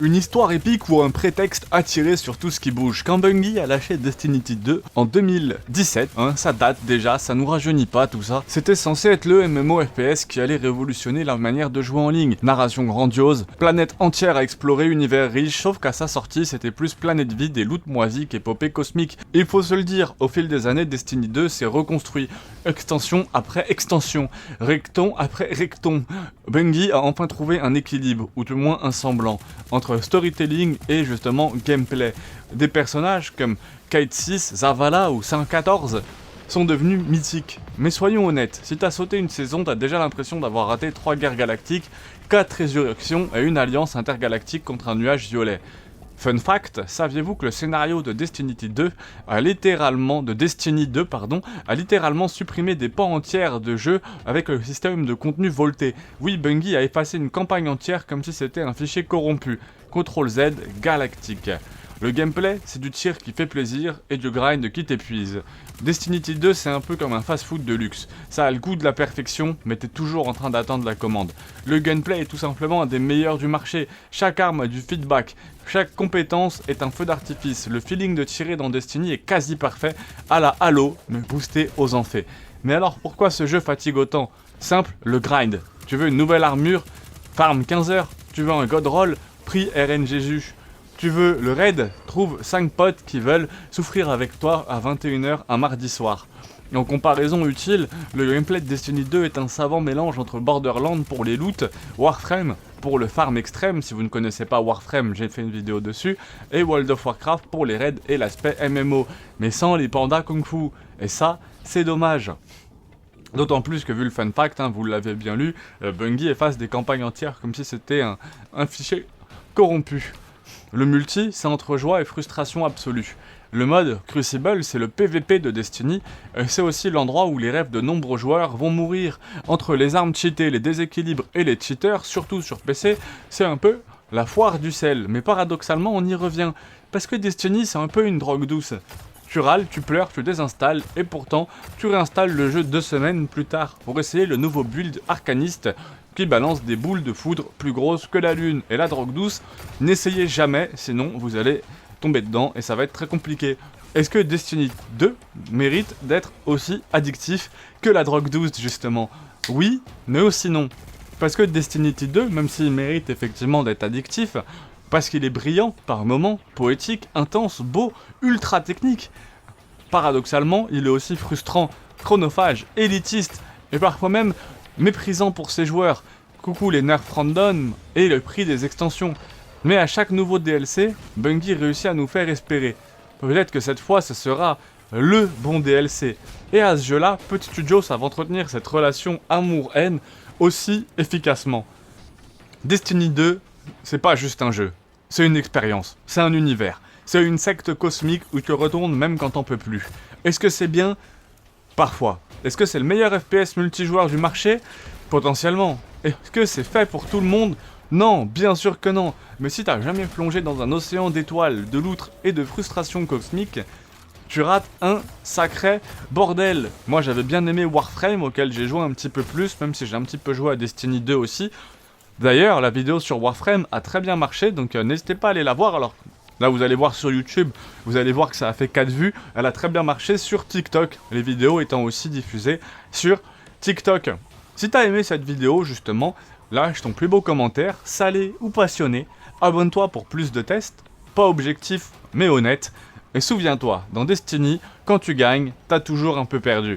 Une histoire épique ou un prétexte attiré sur tout ce qui bouge. Quand Bungie a lâché Destiny 2 en 2017, ça date déjà, ça nous rajeunit pas tout ça. C'était censé être le MMO FPS qui allait révolutionner la manière de jouer en ligne. Narration grandiose, planète entière à explorer, univers riche, sauf qu'à sa sortie c'était plus planète vide et loot moisi qu'épopée cosmique. Il faut se le dire, au fil des années Destiny 2 s'est reconstruit. Extension après extension, recton après recton. Bungie a enfin trouvé un équilibre, ou du moins un semblant, entre storytelling et justement gameplay. Des personnages comme Kate 6, Zavala ou 114 sont devenus mythiques. Mais soyons honnêtes, si t'as sauté une saison, t'as déjà l'impression d'avoir raté 3 guerres galactiques, 4 résurrections et une alliance intergalactique contre un nuage violet. Fun fact, saviez-vous que le scénario de Destiny 2 a littéralement supprimé des pans entières de jeu avec le système de contenu volté. Oui, Bungie a effacé une campagne entière comme si c'était un fichier corrompu. CTRL-Z galactique. Le gameplay, c'est du tir qui fait plaisir et du grind qui t'épuise. Destiny 2, c'est un peu comme un fast-food de luxe. Ça a le goût de la perfection, mais t'es toujours en train d'attendre la commande. Le gameplay est tout simplement un des meilleurs du marché. Chaque arme a du feedback. Chaque compétence est un feu d'artifice. Le feeling de tirer dans Destiny est quasi parfait, à la Halo, mais boosté aux enfers. Mais alors pourquoi ce jeu fatigue autant? Simple, le grind. Tu veux une nouvelle armure? Farm 15 heures. Tu veux un god roll? Prix RNGJU. Tu veux le raid? Trouve 5 potes qui veulent souffrir avec toi à 21h un mardi soir. Et en comparaison utile, le gameplay de Destiny 2 est un savant mélange entre Borderlands pour les loots, Warframe pour le farm extrême, si vous ne connaissez pas Warframe, j'ai fait une vidéo dessus, et World of Warcraft pour les raids et l'aspect MMO, mais sans les pandas kung fu. Et ça, c'est dommage. D'autant plus que vu le fun fact, vous l'avez bien lu, Bungie efface des campagnes entières comme si c'était un fichier corrompu. Le multi, c'est entre joie et frustration absolue. Le mode Crucible, c'est le PVP de Destiny, et c'est aussi l'endroit où les rêves de nombreux joueurs vont mourir. Entre les armes cheatées, les déséquilibres et les cheaters, surtout sur PC, c'est un peu la foire du sel. Mais paradoxalement, on y revient, parce que Destiny, c'est un peu une drogue douce. Tu râles, tu pleures, tu désinstalles, et pourtant, tu réinstalles le jeu 2 semaines plus tard pour essayer le nouveau build arcaniste qui balance des boules de foudre plus grosses que la lune. Et la drogue douce, n'essayez jamais, sinon vous allez tomber dedans et ça va être très compliqué. Est-ce que Destiny 2 mérite d'être aussi addictif que la drogue douce, justement? Oui, mais aussi non. Parce que Destiny 2, même s'il mérite effectivement d'être addictif, parce qu'il est brillant, par moments, poétique, intense, beau, ultra technique. Paradoxalement, il est aussi frustrant, chronophage, élitiste, et parfois même méprisant pour ses joueurs. Coucou les nerfs random et le prix des extensions. Mais à chaque nouveau DLC, Bungie réussit à nous faire espérer. Peut-être que cette fois, ce sera le bon DLC. Et à ce jeu-là, peu de studios savent entretenir cette relation amour-haine aussi efficacement. Destiny 2, c'est pas juste un jeu. C'est une expérience, c'est un univers, c'est une secte cosmique où tu retournes même quand t'en peux plus. Est-ce que c'est bien? Parfois. Est-ce que c'est le meilleur FPS multijoueur du marché? Potentiellement. Est-ce que c'est fait pour tout le monde? Non, bien sûr que non. Mais si t'as jamais plongé dans un océan d'étoiles, de loutres et de frustrations cosmiques, tu rates un sacré bordel. Moi j'avais bien aimé Warframe auquel j'ai joué un petit peu plus, même si j'ai un petit peu joué à Destiny 2 aussi. D'ailleurs, la vidéo sur Warframe a très bien marché, donc n'hésitez pas à aller la voir. Alors là, vous allez voir sur YouTube, vous allez voir que ça a fait 4 vues. Elle a très bien marché sur TikTok, les vidéos étant aussi diffusées sur TikTok. Si t'as aimé cette vidéo, justement, lâche ton plus beau commentaire, salé ou passionné. Abonne-toi pour plus de tests, pas objectif, mais honnête. Et souviens-toi, dans Destiny, quand tu gagnes, t'as toujours un peu perdu.